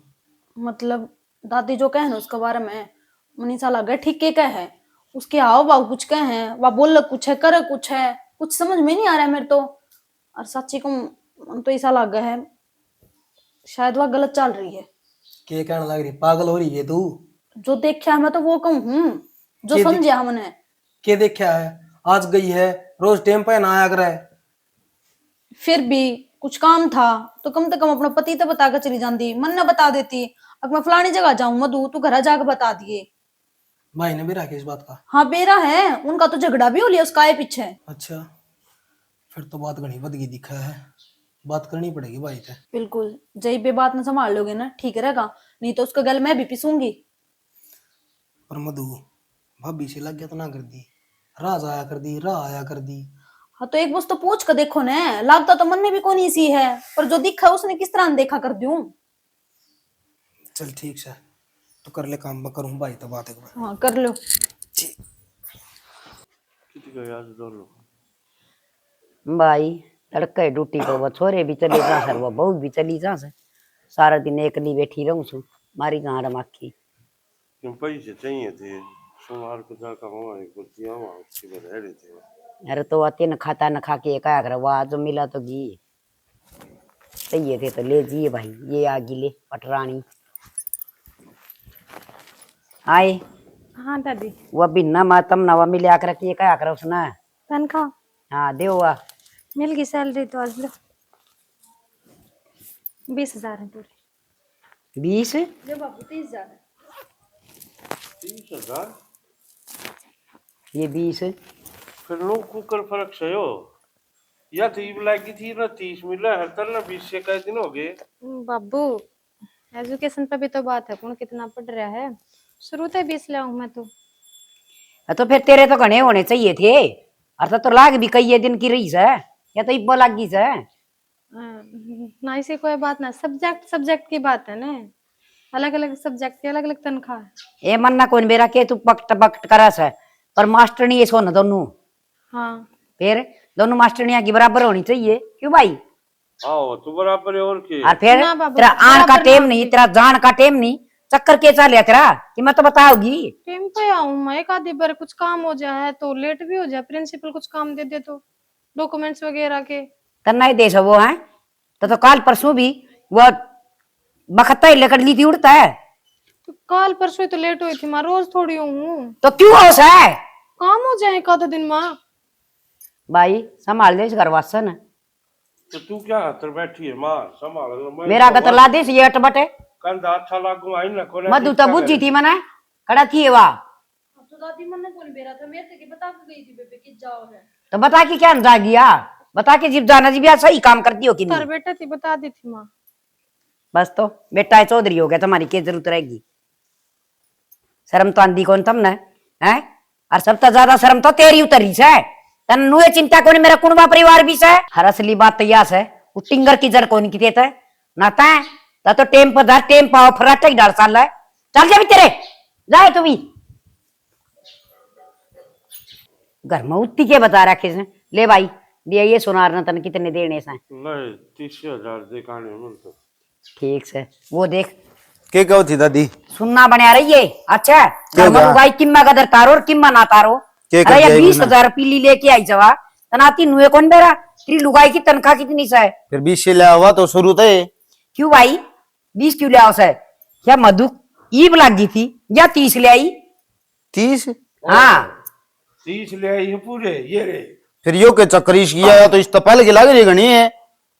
मतलब दादी जो कहे ना उसके बारे में मनीषा लग ठीक के कहे, उसके हाव भाव कुछ कहे हैं, वह बोल कुछ है कर कुछ है, कुछ समझ में नहीं आ रहा है मेरे तो। और सच्ची को मन तो ऐसा लग है शायद वह गलत चल रही है। के कहने लग रही? पागल हो रही है तू? जो देखा है मैं तो वो कहूँ, जो समझे हमने। के देखा है? आज गई है, रोज टेम पे ना आया करे। फिर भी कुछ काम था तो कम से कम अपना पति तो बता कर चली जाती, मन न बता देती। अब मैं फलानी जगह जाऊं मधु, तू घर जाकर बता दिए। भाई ने भी रखा इस बात का? हाँ बेरा है, उनका तो झगड़ा भी हो लिया उसका पीछे। अच्छा, फिर तो बात घनी बदगी दिखा है। बात करनी पड़ेगी भाई से। बिल्कुल, जय बे बात न संभाल लोगे ना ठीक रहेगा, नहीं तो उसका गल मैं भी पिसूंगी। पर मधु भाभी से लग गया तो ना कर दी, राज आया कर दी, राह आया कर दी। हाँ तो एक बस तो पूछ कर देखो ने, लगता तो मन में भी कौन सी है, पर जो दिखा उसने किस तरह देखा कर दूं। चल ठीक है, तो कर ले काम, मैं करूं भाई तो बात एक बार। हाँ कर लो। भाई तड़के ड्यूटी को वो छोरे भी चले जा सर वो बहू भी चली जा सर, सारा दिन एकली बैठी रहूं सु मारी गांड माखी। क्यों पैसे चाहिए थे? सोमवार को जाकर हमारे को दिया वहाँ उसकी बधाई रहे थे। अरे तो आते न खाता न खा के क्या कर वाह जो मिला तो घी चाहिए थे तो ले जिए भाई, ये आगी ले पटरानी आए हाँ दादी। वो बिन्ना मातम नवा मिले आकर के क्या करो उसने। तनख्वाह हाँ दे हुआ मिल गई, सैलरी तो आज लो 20,000 है पूरे। 20। जो बाबू 30,000 है। 30,000 ये 20। फिर लोग कुकर फर्क से हो या तो ये लगी थी ना 30 मिला हर तरह ना 20 से कई दिन हो गए। बाबू एजुकेशन पे भी तो बात है, कौन कितना पढ़ रहा है। शुरू से 20 लाऊं मैं तो फिर तेरे तो घने होने चाहिए थे। अर्थात तो लाग भी कई दिन की रही है या तो इब्बो लागी है। ना इसी कोई बात ना, सब्जेक्ट की बात है ना, अलग अलग सब्जेक्ट की अलग अलग तनख्वाह है। ए मन्ना कौन बेरा के तू पकट पकट करस है पर मास्टर नहीं ऐसो ना दोनों। हाँ फिर दोनों मास्टरनिया की बराबर होनी चाहिए क्यों भाई। आओ तो बराबर है और के। और फिर ना बाबू, तेरा आन का बराबर टेम ना नहीं, होती। तेरा जान का टेम नहीं, चक्कर के चल तेरा कि मैं तो बताओगी। टीम पे आऊं मैं, एक आधी बार कुछ काम हो जाए तो लेट भी हो जाए, प्रिंसिपल कुछ काम दे दे तो डॉक्यूमेंट्स वगैरह के। करना ही दे वो है तो काल परसों भी वो बखत्ता ही लेकर ली थी उड़ता है। तो कल परसों ही तो लेट हुई थी माँ, रोज थोड़ी हूँ। तो क्यों हो है काम हो जाए एक आधा दिन माँ। भाई संभाल दे इस घर वासन। तो तू क्या हतर बैठी है मां संभाल लो। मैं मेरा गतर ला दे ये अटबटे कंधा अच्छा लागू आई ना कोने। मधु तो बुझी थी मना खड़ा थी वा। तो दादी मन ने कौन बेरा था, मेरे से के बता के गई थी बेबे कि जाओ है। तो बता के क्या जा गया, बता के जिब जाना जी सही काम करती हो कि तार नहीं। बेटा थी बता दी थी माँ। बस तो बेटा चौधरी हो गया, तुम्हारी क्या जरूरत रहेगी। शर्म तो आंधी कौन तुमने है। और सब तो ज्यादा शर्म तो तेरी उतरी से। तन नुए चिंता कौन मेरा कुणबा परिवार भी से। हर असली बात तो यह है वो टिंगर की जड़ कौन की देता है ना ता तो टेम पर धर टेम पाओ फराटा ही डाल साल है। चल जा भी तेरे जाए तू भी घर में उत्ती के बता रखे से। ले भाई दिया ये सुनार ना तन कितने देने से। नहीं 30,000 दिखाने मिल तो ठीक से वो देख के कहो थी दादी सुनना बना रही है। अच्छा क्या जा? गाय किम्मा का दर तारो और किम्मा ना तारो। क्या कर अरे दिया ये इन्होंने? 20,000 पीली लेके आई जवा तनाती नुए कौन बेरा तेरी लुगाई की तनख्वाह कितनी से है। फिर 20 से लिया हुआ तो शुरू थे। क्यों भाई 20 क्यों ले आओ से। क्या मधु ईब लगी थी या 30 ले आई। 30 हाँ 30 ले आई है पूरे ये रे। फिर यो के चक्करीश किया तो इस तो पहले की लाग रही घनी है।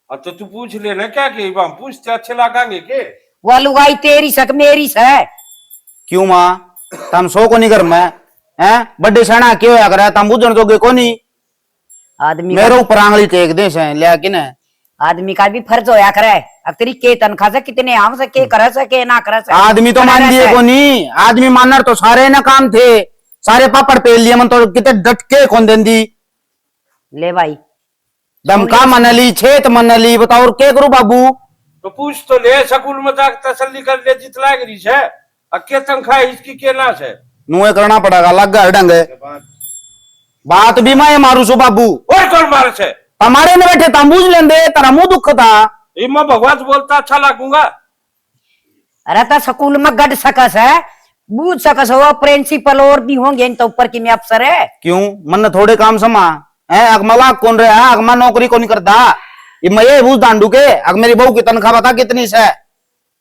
अब तो तू पूछ लेना क्या के हम पूछते अच्छे लगाएंगे के। वो लुगाई तेरी सक मेरी से। क्यों माँ तम सो को नहीं कर मैं हैं बड्डे सना क्यों या करे तम बुझन जोगे को नहीं। आदमी मेरे का, ऊपर आंगली टेक दे से लिया कि न। आदमी का भी फर्ज होया करे। अब तेरी के तनख्वाह से कितने आम से के करे से के ना करे से। आदमी तो मान दिए को नहीं, आदमी मानर तो सारे ना काम थे, सारे पापड़ पेल लिए मन तो कितने डटके कौन देंदी। ले भाई दमका मन ली छेत मन ली बताओ और क्या करूं बाबू। तो पूछ तो ले स्कूल में जाकर तसल्ली कर ले जितला गरी है। अके तनख्वाह इसकी के ना है। नुए करना पड़ेगा लग गया ढंग बात भी मैं मारू सो बाबू। और कौन मार से हमारे में बैठे तम बूझ लेंदे तेरा मुंह दुख था। ये मैं भगवान बोलता अच्छा लगूंगा। अरे तो स्कूल में गढ़ सकस है बूझ सकस हो प्रिंसिपल और भी होंगे इन तो ऊपर की में अफसर है। क्यों मन थोड़े काम समा है अगमला कौन रहा है अगमा नौकरी कौन करता। ये मैं ये बूझ डांडू के अग मेरी बहू की तनख्वाह बता कितनी से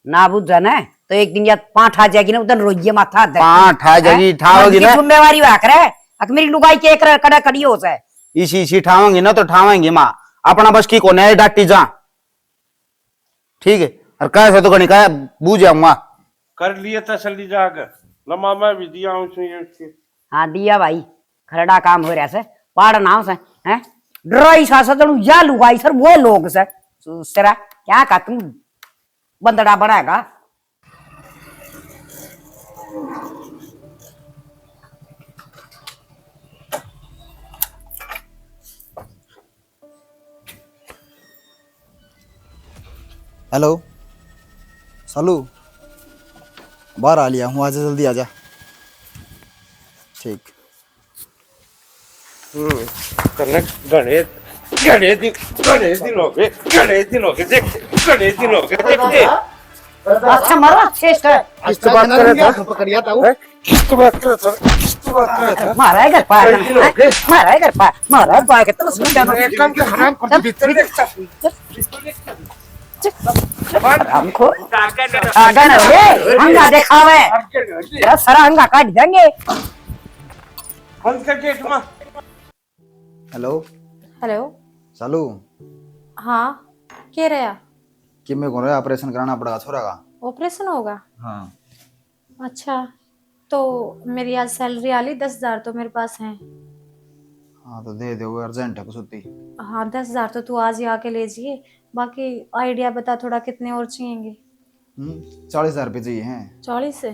ना बुझ जाना तो एक दिन या 5 आ जाएगी ना उधर रोइए माथा दे। 5 आ जाएगी ठाओगी ना जिम्मेवारी हुआ करे अग मेरी लुगाई के एक कड़ा कड़ी हो जाए। इसी ठावेंगी ना तो ठावेंगी माँ अपना बस की कौन है डाटी जा ठीक है। और कैसे तो कहीं कह बूझ जाऊंगा कर लिए तसल्ली जाकर लम्बा मैं भी दिया हूँ हाँ दिया भाई खरड़ा काम हो रहा से पाड़ नाव से हैं ड्राई सा सदनु या लुगाई सर वो लोग से तेरा क्या का तुम बंदड़ा बनाएगा। हेलो सालू बाहर आ लिया हूँ आजा जल्दी आजा ठीक। गणेश दिन हो गए देख गणेश दिन हो गए। अच्छा मरो श्रेष्ठ किस तो बात कर रहा था पकड़िया था वो किस तो बात कर रहा था मारा है घर पार मारा है घर पार मारा है पार के तो सुन जानो एक काम के हराम को भीतर देखता हमको आगन रे हंगा दिखावे तेरा सारा हंगा काट देंगे। फोन करके तुम हेलो हेलो सालू हाँ क्या रहा कि मेरे को ऑपरेशन कराना पड़ेगा छोरा का। ऑपरेशन होगा? हाँ अच्छा तो मेरी आज सैलरी आली 10,000 तो मेरे पास है। हाँ तो दे दो अर्जेंट है कुछ। हाँ 10,000 तो तू आज ही आके ले जाइए। बाकी आइडिया बता थोड़ा कितने और चाहिएंगे? 40,000 रुपये चाहिए हैं। 40 से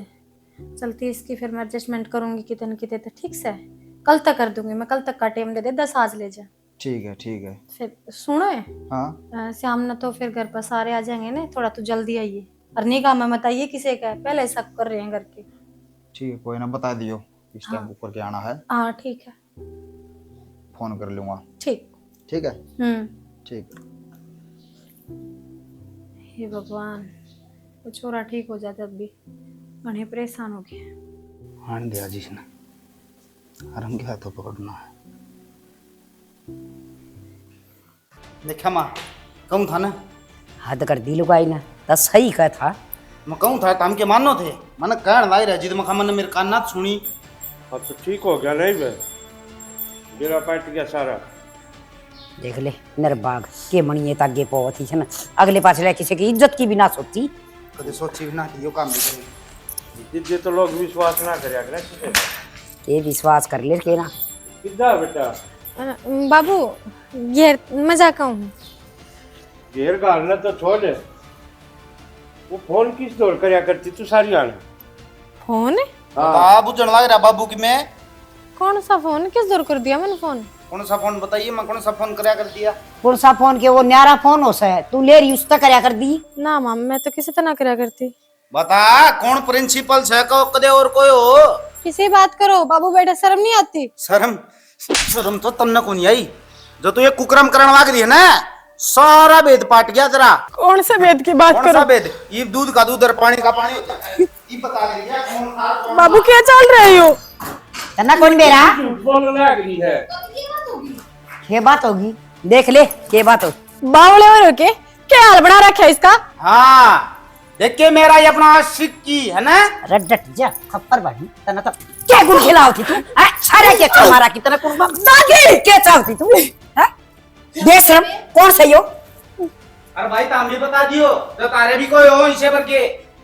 चलती इसकी फिर मैं एडजस्टमेंट करूंगी कितने कितने तो ठीक से कल तक कर दूंगी मैं। कल तक का टाइम दे दे 10 आज ले जा। ठीक है। फिर सुनो हाँ शाम न तो फिर घर पर सारे आ जाएंगे ना थोड़ा तू जल्दी आइए और निगाह में मत आइए किसी का पहले शक कर रहे हैं घर के। ठीक है कोई ना बता दियो किस टाइम ऊपर के आना है। हाँ ठीक है फोन कर लूंगा। ठीक। ठीक है ठीक। हे भगवान वो छोरा ठीक हो जाए तब भी उन्हें परेशान हो गया। हाँ दिया जिसने आराम क्या तो पकड़ना है। देखा माँ कहूँ था ना हद कर दी लुगाई ना तो सही कहा था। मैं कहूँ था तम के मानो थे मैंने कहण लाई रहा जिद मखा मैंने मेरे कान ना सुनी। अब तो ठीक हो गया नहीं बे मेरा पार्ट गया सारा। देख ले मेरे बाग के मणिये तागे पहुंची है ना अगले पाछले किसी की इज्जत की भी ना सोची कदे सोची भी ना कि यो काम भी करें। जिद्दे तो लोग विश्वास ना करे अगर किसे ये विश्वास कर ले के ना। कितना बेटा बाबू ये मजाक हूँ। घेर गालना तो छोड़ दे। वो फोन किस दौड़ करया करती तू सारी आने फोन? बाबू जन लग रहा बाबू की मैं कौन सा फोन किस दूर कर दिया मैंने फोन? कौन सा फोन बताइए मैं कौन सा फोन करया कर दिया। कौन सा फोन के वो न्यारा फोन हो सा है तू ले रही उसका करया कर दी। ना माम मैं तो किसी तरह करया करती। बता कौन प्रिंसिपल है को कदे और कोई हो किसी बात करो बाबू बेटा शर्म नहीं आती? शर्म तो तन्ने को नहीं आई जो तू ये कुकर्म करने वाग रही है ना सारा वेद पाट गया तेरा। कौन से वेद की बात कौन सा वेद ये दूध का दूध और पानी का पानी होता है ये बता रही है कौन कौन बाबू क्या चल रही हो? तना कौन बेरा फोन लग रही है। ये बात होगी देख ले ये बात हो। बावले और के क्या हाल बना रखा है इसका? हाँ देख के मेरा ये अपना सिक्की है ना रड्डट जा खप्पर बाड़ी तना तो क्या गुण खिलाओ थी तू हैं सारे के मारा की तना कुर्बा दादी क्या चाहती तू हैं बेशरम कौन सही हो? अरे भाई ताम भी बता दियो तो तारे भी कोई हो इसे भर के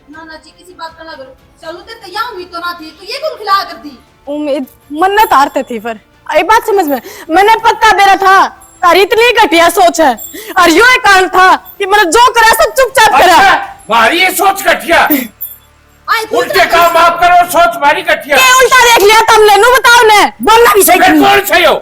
ना जी किसी बात का ना करो। चलो ते तैयार हुई तो ना थी तो ये कौन खिला कर दी? उम्मीद मन्नत हारते थी पर आई बात समझ में मैंने पक्का दे रहा था तारी इतनी घटिया सोच है और यो एक कारण था कि मैंने जो करा सब चुपचाप करा। मारी ये सोच कटिया आई तू उल्टे काम आप करो सोच मारी कटिया। क्या उल्टा देख लिया तुमने नु बताओ ने बोलना भी सही मैं नहीं। कौन सही हो?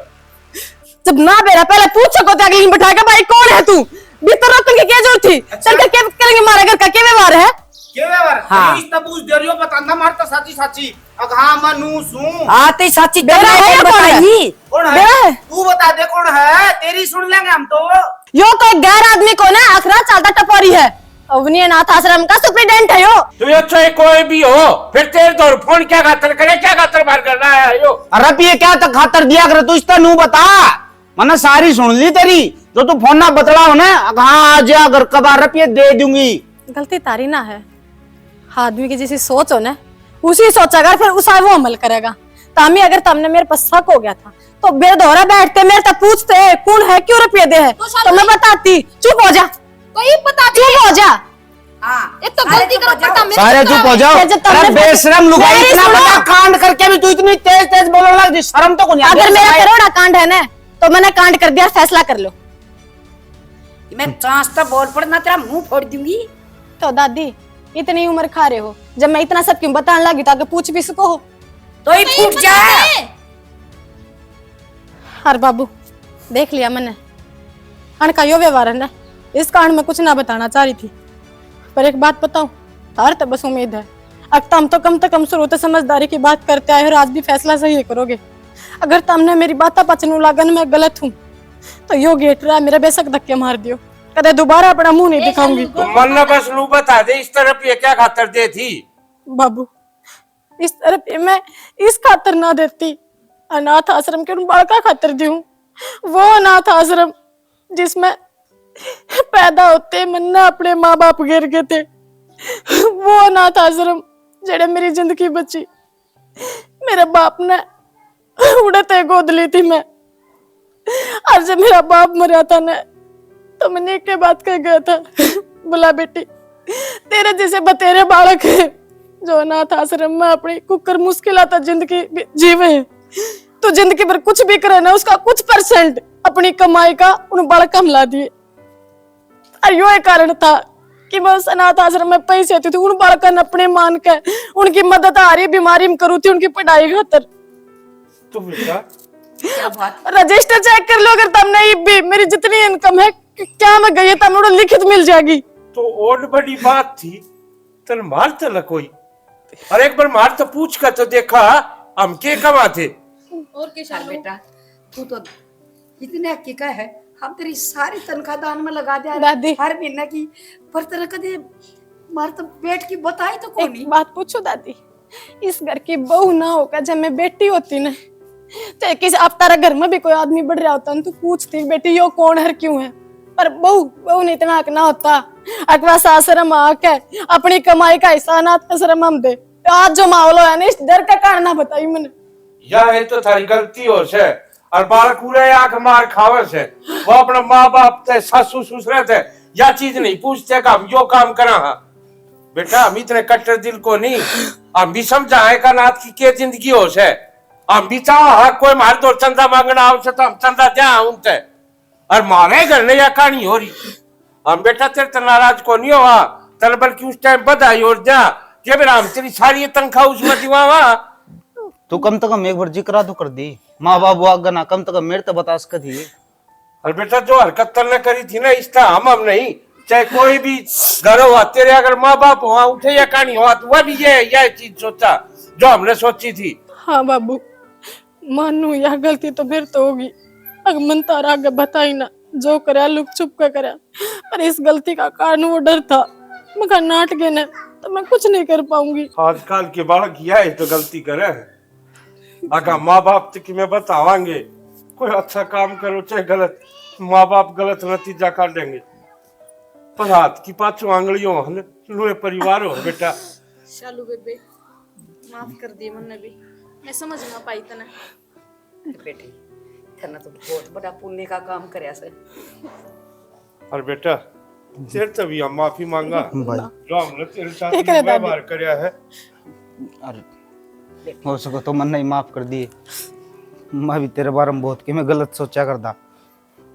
जब ना बेरा पहले पूछ सको तो अगली बिठा के भाई कौन है तू भीतर रखने की क्या जरूरत थी? चल के क्या करेंगे मारा घर का क्या व्यवहार है? के व्यवहार हाँ। इस तबूज दे रही हो बताना मारता साची साची अग हाँ मनु सू आते साची बेरा है या कौन है? बताइए कौन बेरा है है। तू बता दे कौन है तेरी सुन लेंगे हम तो। यो तो एक गैर आदमी को ना अखरा चालता टपोरी है अवनी अनाथ आश्रम का सुप्रिटेंडेंट है यो। तू ये चाहे कोई भी हो फिर तेरे दौर फोन क्या खातर करे क्या खातर बाहर कर रहा है यो? अरे ये क्या तक खातर दिया कर तू इसका नू बता मैंने सारी सुन ली तेरी जो तू फोन ना बतला हो ना हाँ आज अगर कबार रुपये दे दूंगी। गलती तारी ना है आदमी की जैसी सोच हो ना उसी सोचा फिर उस वो अमल करेगा। तामी अगर तुमने मेरे पास शक हो गया था तो बेदौरा बैठते मेरे तक पूछते कौन है क्यों रुपये दे है तो मैं बताती। चुप हो जा कोई बता दे। चुप हो जा। हां एक तो गलती करो पता मेरे सारे चुप हो जाओ। जब तुमने अरे बेशरम लुगाई मेरी इतना सुनो। बड़ा कांड करके भी तू इतनी तेज तेज बोलने लगी शर्म तो को नहीं आती? अगर मेरा करोड़ा कांड है ना तो मैंने कांड कर दिया फैसला कर लो। मैं चांस तो बोल पड़ना तेरा मुंह फोड़ दूंगी। तो दादी इतनी उम्र खा रहे हो जब मैं इतना सब क्यों बताने लगी ताकि पूछ भी सको। तो ही फूट जाए। हर बाबू देख लिया मैंने अन का यो व्यवहार है ना इस कारण मैं कुछ ना बताना चाह रही थी पर एक बात बताऊं तार तो बस उम्मीद है अब तुम तो कम शुरू तो समझदारी की बात करते आए और आज भी फैसला सही करोगे। अगर तुमने मेरी बात पचनू लागन में गलत हूँ तो यो गेट रहा मेरा बेशक धक्के मार दियो कदे दोबारा अपना मुंह नहीं दिखाऊंगी। तो मन न बस लू बता दे इस तरफ ये क्या खातर दे थी? बाबू इस तरफ मैं इस खातर ना देती अनाथ आश्रम के उन बालका खातर दी हूँ वो अनाथ आश्रम जिसमें पैदा होते मन ना अपने माँ बाप गिर गए थे, वो अनाथ आश्रम जेड़े मेरी जिंदगी बची। मेरे बाप ने उड़ते गोद ली थी मैं। और जब मेरा बाप मरा था ना, तो मैंने एक बात कह गया था, बोला बेटी तेरे जैसे बतेरे बालक है जो अनाथ आश्रम में अपनी कुकर मुश्किल आता जिंदगी जीवे हैं, तो जिंदगी भर कुछ भी करे ना उसका कुछ परसेंट अपनी कमाई का उन बालक हम ला दिए। और यो एक कारण था कि मैं उस अनाथ आश्रम में पैसे देती थी उन बालकों ने अपने मान के उनकी मदद आ रही बीमारी में करू थी उनकी पढ़ाई खातर। तो बेटा रजिस्टर चेक कर लो, अगर तुमने ये भी मेरी जितनी इनकम है क्या मैं गई तब लिखित मिल जाएगी। तो और बड़ी बात थी तन मार तल कोई, और एक बार मार तो पूछ कर तो देखा हम के कमाते। और के शालू बेटा तू तो इतने अक्की का है, हम तेरी सारी तनख्वाह दान में लगा दे दादी। हर महीने की, पर तेरा कदे मार तो पेट की बताई तो कौन एक बात पूछो दादी, इस घर की बहू ना होकर जब मैं बेटी होती ना, तो किसी अब तारा घर में भी कोई आदमी बढ़ रहा होता तो पूछती बेटी यो कौन है क्यों है, पर बहू ने इतना हक ना होता अकवास आश्रम आके अपनी कमाई का हिस्सा अनाथ आश्रम हम दे। आज जो माहौल है ना इस डर का कारण ना बताई मैंने। यह है तो थारी गलती हो से, और बालक पूरे आंख मार खावे से, वो अपने माँ बाप थे सासू ससुर थे या चीज नहीं पूछते कि हम यो काम करा। बेटा हम इतने कट्टर दिल को नहीं, हम भी समझाए का नाथ की क्या जिंदगी हो से, हम भी चाह कोई मार दो चंदा मांगना आवश्यक तो हम चंदा दे उनसे, और मारे घर ने या कहानी हो रही। हम बेटा तेरे तो नाराज को नहीं हुआ चल, बल्कि उस टाइम बधाई और जा के बेरा हम तेरी सारी तनख्वाह उसमें दिवा। तू कम से कम एक बार जिक्र तो कर दी, माँ बाप वाग ना कम से कम मेरे तो बता सक थी। और बेटा जो हरकत तने करी थी ना इसका हम नहीं, चाहे कोई भी घर हुआ तेरे अगर माँ बाप हुआ उठे या कहानी हुआ तो वह भी यह चीज सोचा जो हमने सोची थी। हाँ बाबू मानू यह गलती तो मेरे तो होगी, अगर मन तारा आगे बताई ना जो करे लुक छुप कर करे, पर इस गलती का कारण वो डर था मगर नाट गए ना तो मैं कुछ नहीं कर पाऊंगी। आजकल के बालक यह है तो गलती करे, अगर माँ बाप तो कि मैं बतावांगे कोई अच्छा काम करो चाहे गलत, माँ बाप गलत नतीजा कर देंगे। पर हाथ की पांचों आंगलियों लुए परिवार हो बेटा। शालू बेबे माफ कर दी मैंने भी, मैं समझ ना पाई तना। बेटी तेना तो बहुत बड़ा पुण्य का काम करया से। और बेटा तेरे तो भी हम माफी मांगा भाई जो हमने तेरे साथ व्यवहार करया है। अरे हो सको तो मन नहीं माफ कर दिए, मैं भी तेरे बारे में बहुत कि मैं गलत सोचा करता,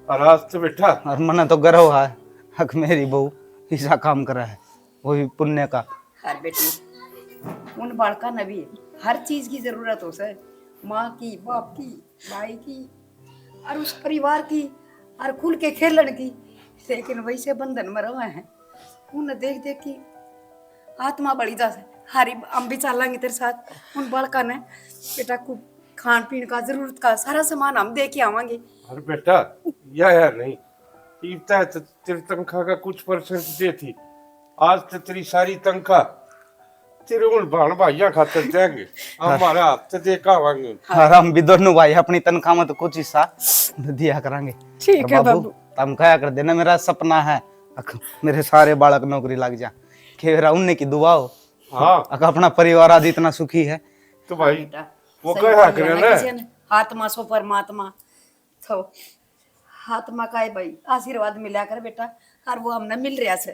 और आज तो बेटा और मन तो गर्व है हक मेरी बहू ऐसा काम करा है, वो भी पुण्य का। हर बेटी उन बालका ने भी हर चीज की जरूरत हो से, माँ की, बाप की, भाई की और उस परिवार की और खुल के खेलन की, लेकिन वैसे बंधन में रहे हैं उन्हें देख देख की आत्मा बड़ी जा से। हारी हम भी चलेंगे तेरे साथ, उन बालका ने बेटा को खान पीन का जरूरत का सारा सामान हम दे के आवांगे। अरे बेटा यह नहीं इतना तो तेरी तनख्वाह का कुछ परसेंट दे थी, आज तो तेरी सारी तनख्वाह तेरे उन भाण भाइया खातर देंगे, हमारा हाथ से देखा आवांगे। और हम भी दोनों भाई अपनी तनख्वाह में तो कुछ हिस्सा दिया करांगे। ठीक है बाबू। तुम कहा कर देना, मेरा सपना है मेरे सारे बालक नौकरी लग जा, खेरा उन्ने की दुआ हो। हाँ अगर अपना परिवार आदि इतना सुखी है तो भाई वो सही कहा बोल रहे करे हैं ना किसी ने, आत्मा सो परमात्मा तो आत्मा का है भाई आशीर्वाद मिला कर बेटा, और वो हमने मिल रहा से